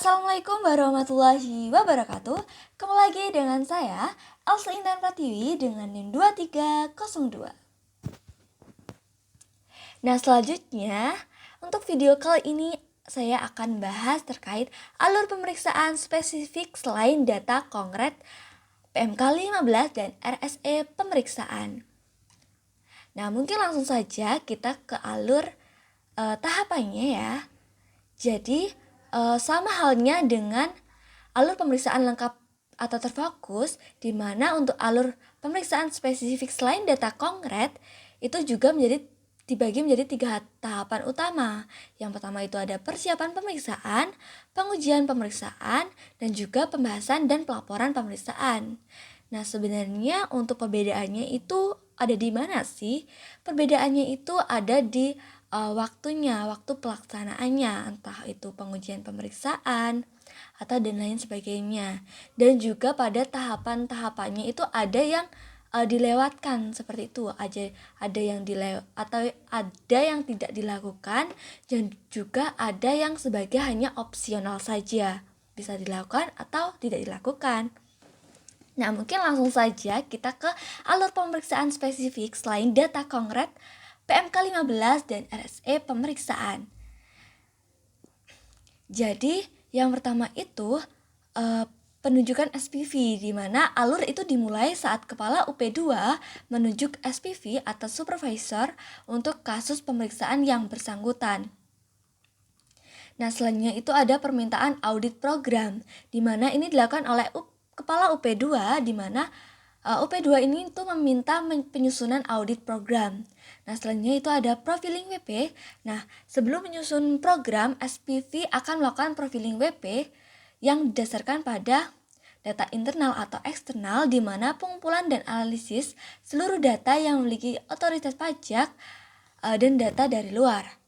Assalamualaikum warahmatullahi wabarakatuh. Kembali lagi dengan saya, Elsa Intan Pratiwi dengan NIM 2302. Nah, selanjutnya untuk video kali ini saya akan bahas terkait alur pemeriksaan spesifik selain data kongres PMK 15 dan RSE pemeriksaan. Nah, mungkin langsung saja kita ke alur tahapannya ya. Jadi, sama halnya dengan alur pemeriksaan lengkap atau terfokus, di mana untuk alur pemeriksaan spesifik selain data kongres itu juga dibagi menjadi 3 tahapan utama. Yang pertama itu ada persiapan pemeriksaan, pengujian pemeriksaan, dan juga pembahasan dan pelaporan pemeriksaan. Nah, sebenarnya untuk perbedaannya itu ada di mana sih? Perbedaannya itu ada di waktu pelaksanaannya, entah itu pengujian pemeriksaan atau dan lain sebagainya. Dan juga pada tahapan-tahapannya itu ada yang dilewatkan seperti itu, ada yang atau ada yang tidak dilakukan, dan juga ada yang sebagai hanya opsional saja, bisa dilakukan atau tidak dilakukan. Nah, mungkin langsung saja kita ke alur pemeriksaan spesifik selain data kongres PMK 15 dan RSE pemeriksaan. Jadi, yang pertama itu penunjukan SPV, di mana alur itu dimulai saat kepala UP2 menunjuk SPV atau supervisor untuk kasus pemeriksaan yang bersangkutan. Nah, selanjutnya itu ada permintaan audit program, di mana ini dilakukan oleh kepala UP2, di mana UP2 ini tuh meminta penyusunan audit program. Nah, selanjutnya itu ada profiling WP. Nah, sebelum menyusun program, SPV akan melakukan profiling WP yang didasarkan pada data internal atau eksternal, di mana pengumpulan dan analisis seluruh data yang memiliki otoritas pajak dan data dari luar.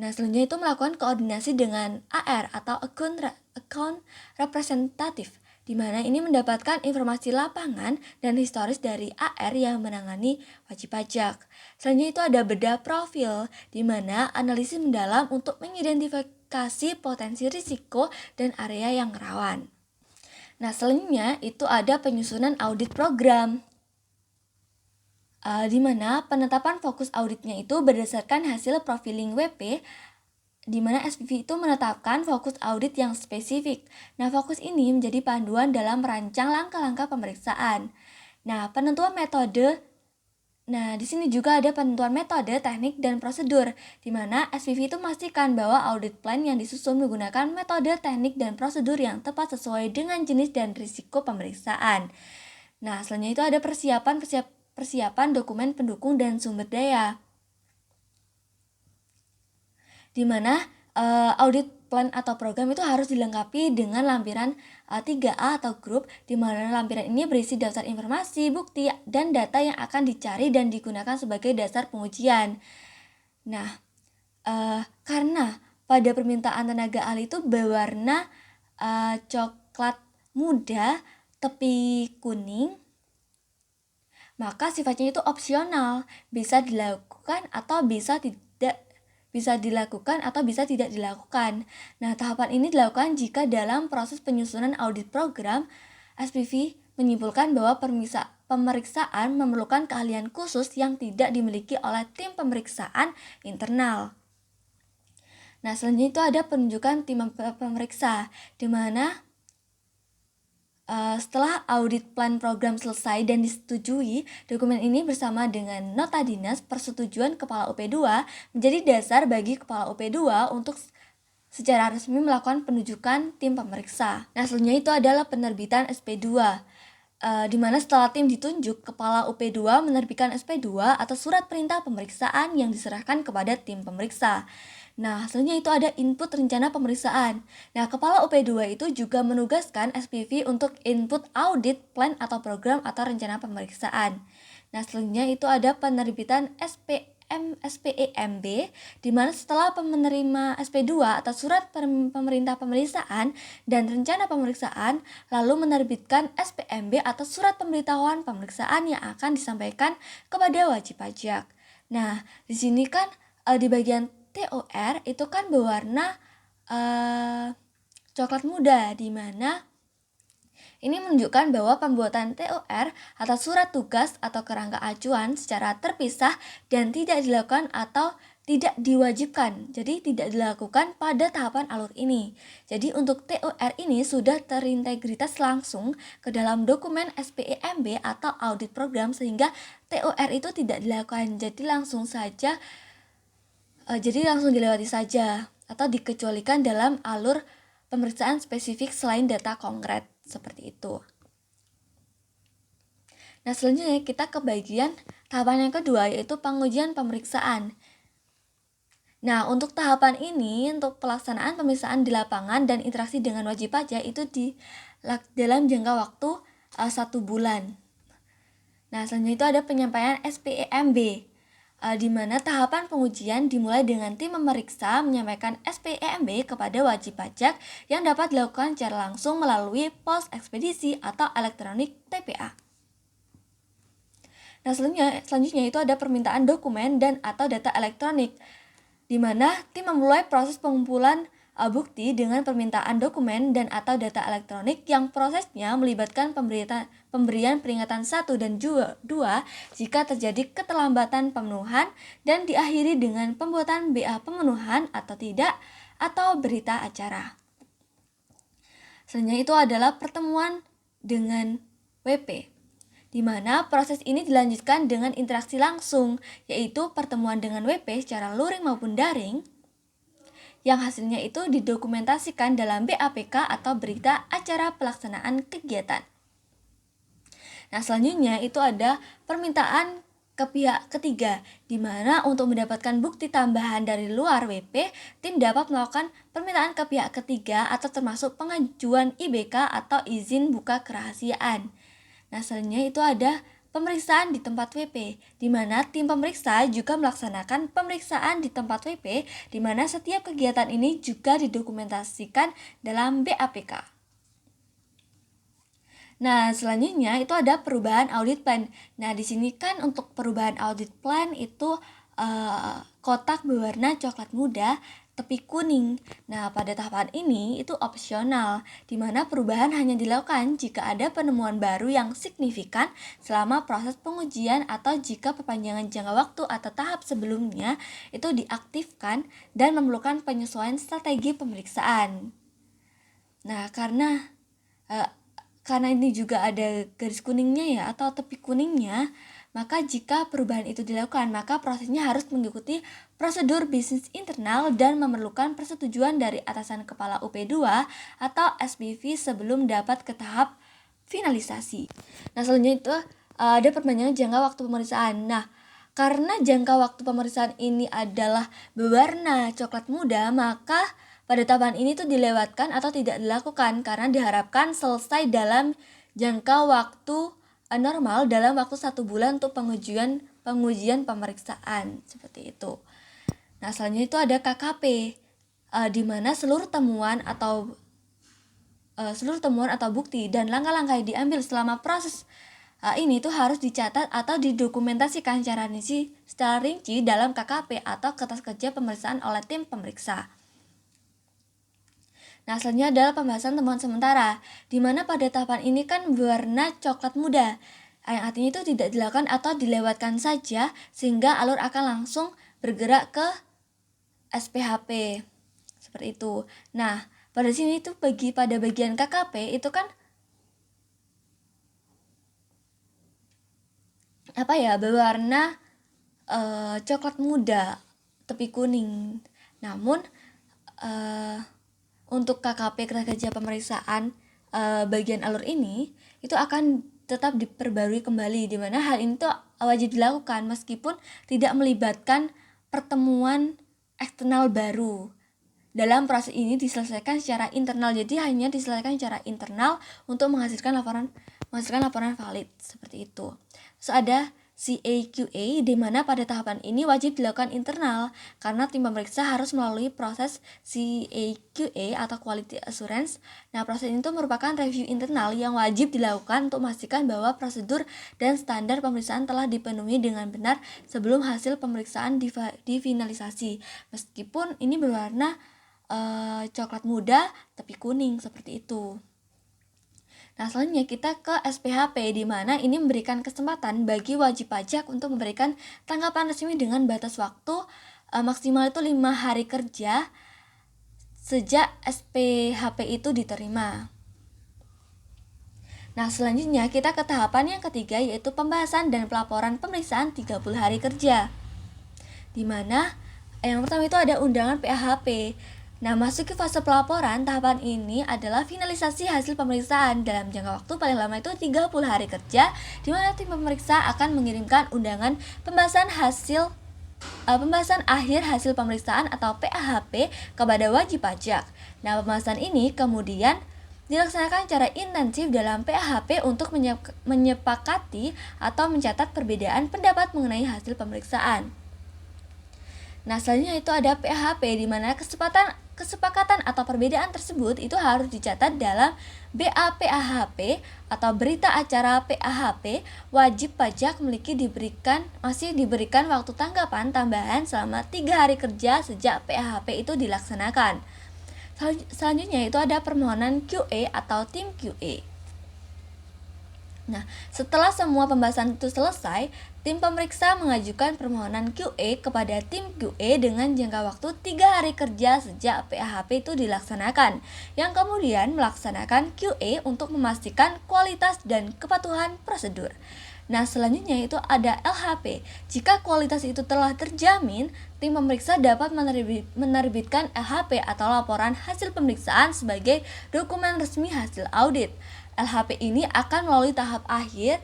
Nah, selanjutnya itu melakukan koordinasi dengan AR atau account representatif, di mana ini mendapatkan informasi lapangan dan historis dari AR yang menangani wajib pajak. Selanjutnya itu ada bedah profil, di mana analisis mendalam untuk mengidentifikasi potensi risiko dan area yang rawan. Nah, selanjutnya itu ada penyusunan audit program, di mana penetapan fokus auditnya itu berdasarkan hasil profiling WP, di mana SPV itu menetapkan fokus audit yang spesifik. Nah, fokus ini menjadi panduan dalam merancang langkah-langkah pemeriksaan. Nah, penentuan metode. Nah, di sini juga ada penentuan metode, teknik, dan prosedur, di mana SPV itu memastikan bahwa audit plan yang disusun menggunakan metode, teknik, dan prosedur yang tepat sesuai dengan jenis dan risiko pemeriksaan. Nah, selanjutnya itu ada persiapan dokumen pendukung dan sumber daya, di mana audit plan atau program itu harus dilengkapi dengan lampiran 3A atau grup, di mana lampiran ini berisi daftar informasi, bukti, dan data yang akan dicari dan digunakan sebagai dasar pengujian. Nah, karena pada permintaan tenaga ahli itu berwarna coklat muda, tepi kuning, maka sifatnya itu opsional, bisa dilakukan atau bisa tidak dilakukan. Nah, tahapan ini dilakukan jika dalam proses penyusunan audit program, SPV menyimpulkan bahwa pemeriksaan memerlukan keahlian khusus yang tidak dimiliki oleh tim pemeriksaan internal. Nah, selanjutnya itu ada penunjukan tim pemeriksa, di mana setelah audit plan program selesai dan disetujui, dokumen ini bersama dengan nota dinas persetujuan Kepala UP2 menjadi dasar bagi Kepala UP2 untuk secara resmi melakukan penunjukan tim pemeriksa. Nah, selanjutnya itu adalah penerbitan SP2, di mana setelah tim ditunjuk, Kepala UP2 menerbitkan SP2 atau surat perintah pemeriksaan yang diserahkan kepada tim pemeriksa. Nah, selanjutnya itu ada input rencana pemeriksaan. Nah, Kepala UP2 itu juga menugaskan SPV untuk input audit plan atau program atau rencana pemeriksaan. Nah, selanjutnya itu ada penerbitan SPEMB, di mana setelah menerima SP2 atau surat pemerintah pemeriksaan dan rencana pemeriksaan, lalu menerbitkan SPMB atau surat pemberitahuan pemeriksaan yang akan disampaikan kepada wajib pajak. Nah, di sini kan di bagian TOR itu kan berwarna coklat muda, di mana ini menunjukkan bahwa pembuatan TOR atau surat tugas atau kerangka acuan secara terpisah dan tidak dilakukan atau tidak diwajibkan. Jadi tidak dilakukan pada tahapan alur ini. Jadi untuk TOR ini sudah terintegritas langsung ke dalam dokumen SPEMB atau audit program sehingga TOR itu tidak dilakukan. Jadi langsung dilewati saja atau dikecualikan dalam alur pemeriksaan spesifik selain data konkret. Seperti itu. Nah, selanjutnya kita ke bagian tahapan yang kedua, yaitu pengujian pemeriksaan. Nah, untuk tahapan ini, untuk pelaksanaan pemeriksaan di lapangan dan interaksi dengan wajib pajak itu dalam jangka waktu 1 bulan. Nah, selanjutnya itu ada penyampaian SPEMB, di mana tahapan pengujian dimulai dengan tim memeriksa menyampaikan SPEMB kepada wajib pajak yang dapat dilakukan secara langsung melalui pos ekspedisi atau elektronik TPA. Nah, selanjutnya itu ada permintaan dokumen dan atau data elektronik, di mana tim memulai proses pengumpulan bukti dengan permintaan dokumen dan atau data elektronik yang prosesnya melibatkan pemberian peringatan 1 dan 2 jika terjadi keterlambatan pemenuhan dan diakhiri dengan pembuatan BA pemenuhan atau tidak atau berita acara. Selanjutnya itu adalah pertemuan dengan WP, di mana proses ini dilanjutkan dengan interaksi langsung, yaitu pertemuan dengan WP secara luring maupun daring, yang hasilnya itu didokumentasikan dalam BAPK atau berita acara pelaksanaan kegiatan. Nah, selanjutnya itu ada permintaan ke pihak ketiga, di mana untuk mendapatkan bukti tambahan dari luar WP, tim dapat melakukan permintaan ke pihak ketiga atau termasuk pengajuan IBK atau izin buka kerahasiaan. Nah, selanjutnya itu ada pemeriksaan di tempat WP, di mana tim pemeriksa juga melaksanakan pemeriksaan di tempat WP, di mana setiap kegiatan ini juga didokumentasikan dalam BAPK. Nah, selanjutnya itu ada perubahan audit plan. Nah, di sini kan untuk perubahan audit plan itu kotak berwarna coklat muda, tepi kuning. Nah, pada tahapan ini itu opsional, di mana perubahan hanya dilakukan jika ada penemuan baru yang signifikan selama proses pengujian atau jika perpanjangan jangka waktu atau tahap sebelumnya itu diaktifkan dan memerlukan penyesuaian strategi pemeriksaan. Nah, karena ini juga ada garis kuningnya ya atau tepi kuningnya, maka jika perubahan itu dilakukan, maka prosesnya harus mengikuti prosedur bisnis internal dan memerlukan persetujuan dari atasan kepala UP2 atau SPV sebelum dapat ke tahap finalisasi. Nah, selanjutnya itu ada perpanjangan jangka waktu pemeriksaan. Nah, karena jangka waktu pemeriksaan ini adalah berwarna coklat muda, maka pada tahapan ini tuh dilewatkan atau tidak dilakukan karena diharapkan selesai dalam jangka waktu normal dalam waktu 1 bulan untuk pengujian pemeriksaan seperti itu. Nah, selanjutnya itu ada KKP, di mana seluruh temuan atau bukti dan langkah-langkah yang diambil selama proses ini tuh harus dicatat atau didokumentasikan secara rinci dalam KKP atau kertas kerja pemeriksaan oleh tim pemeriksa. Nah, selanjutnya adalah pembahasan temuan sementara, di mana pada tahapan ini kan berwarna coklat muda, yang artinya itu tidak dilakukan atau dilewatkan saja, sehingga alur akan langsung bergerak ke SPHP, seperti itu. Nah, pada sini itu pada bagian KKP itu kan berwarna coklat muda, tepi kuning. Namun untuk KKP kerja pemeriksaan bagian alur ini itu akan tetap diperbarui kembali, di mana hal ini tuh wajib dilakukan meskipun tidak melibatkan pertemuan eksternal baru. Dalam proses ini diselesaikan secara internal, jadi hanya diselesaikan secara internal untuk menghasilkan laporan valid seperti itu. Terus ada CAQA, di mana pada tahapan ini wajib dilakukan internal karena tim pemeriksa harus melalui proses CAQA atau Quality Assurance. Nah, proses ini merupakan review internal yang wajib dilakukan untuk memastikan bahwa prosedur dan standar pemeriksaan telah dipenuhi dengan benar sebelum hasil pemeriksaan difinalisasi. Meskipun ini berwarna coklat muda tapi kuning seperti itu. Nah, selanjutnya kita ke SPHP, di mana ini memberikan kesempatan bagi wajib pajak untuk memberikan tanggapan resmi dengan batas waktu maksimal itu 5 hari kerja sejak SPHP itu diterima. Nah, selanjutnya kita ke tahapan yang ketiga, yaitu pembahasan dan pelaporan pemeriksaan 30 hari kerja. Di mana yang pertama itu ada undangan PHP. Nah, masuk ke fase pelaporan, tahapan ini adalah finalisasi hasil pemeriksaan dalam jangka waktu paling lama itu 30 hari kerja, di mana tim pemeriksa akan mengirimkan undangan pembahasan akhir hasil pemeriksaan atau PAHP kepada wajib pajak. Nah, pembahasan ini kemudian dilaksanakan secara intensif dalam PAHP untuk menyepakati atau mencatat perbedaan pendapat mengenai hasil pemeriksaan. Nah, selanjutnya itu ada PAHP, di mana kesepakatan atau perbedaan tersebut itu harus dicatat dalam BAPAHP atau berita acara PAHP. Wajib pajak masih diberikan waktu tanggapan tambahan selama 3 hari kerja sejak PAHP itu dilaksanakan. Selanjutnya itu ada permohonan QA atau tim QA. Nah, setelah semua pembahasan itu selesai, tim pemeriksa mengajukan permohonan QA kepada tim QA dengan jangka waktu 3 hari kerja sejak PAHP itu dilaksanakan, yang kemudian melaksanakan QA untuk memastikan kualitas dan kepatuhan prosedur. Nah, selanjutnya itu ada LHP. Jika kualitas itu telah terjamin, tim pemeriksa dapat menerbitkan LHP atau laporan hasil pemeriksaan sebagai dokumen resmi hasil audit. LHP ini akan melalui tahap akhir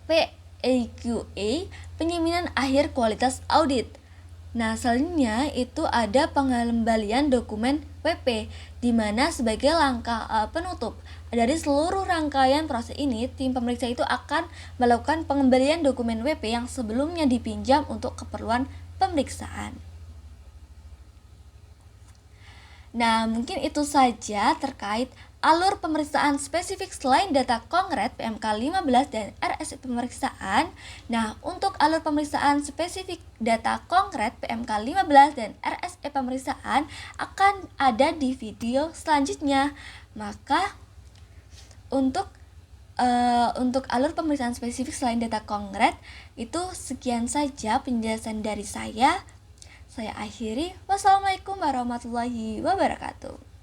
PAQA, penyaminan akhir kualitas audit. Nah, selanjutnya itu ada pengembalian dokumen WP, di mana sebagai langkah penutup dari seluruh rangkaian proses ini, tim pemeriksa itu akan melakukan pengembalian dokumen WP yang sebelumnya dipinjam untuk keperluan pemeriksaan. Nah, mungkin itu saja terkait alur pemeriksaan spesifik selain data Kongret PMK 15 dan RSE pemeriksaan. Nah, untuk alur pemeriksaan spesifik data Kongret PMK 15 dan RSE pemeriksaan akan ada di video selanjutnya. Maka untuk alur pemeriksaan spesifik selain data Kongret itu sekian saja penjelasan dari saya. Saya akhiri. Wassalamualaikum warahmatullahi wabarakatuh.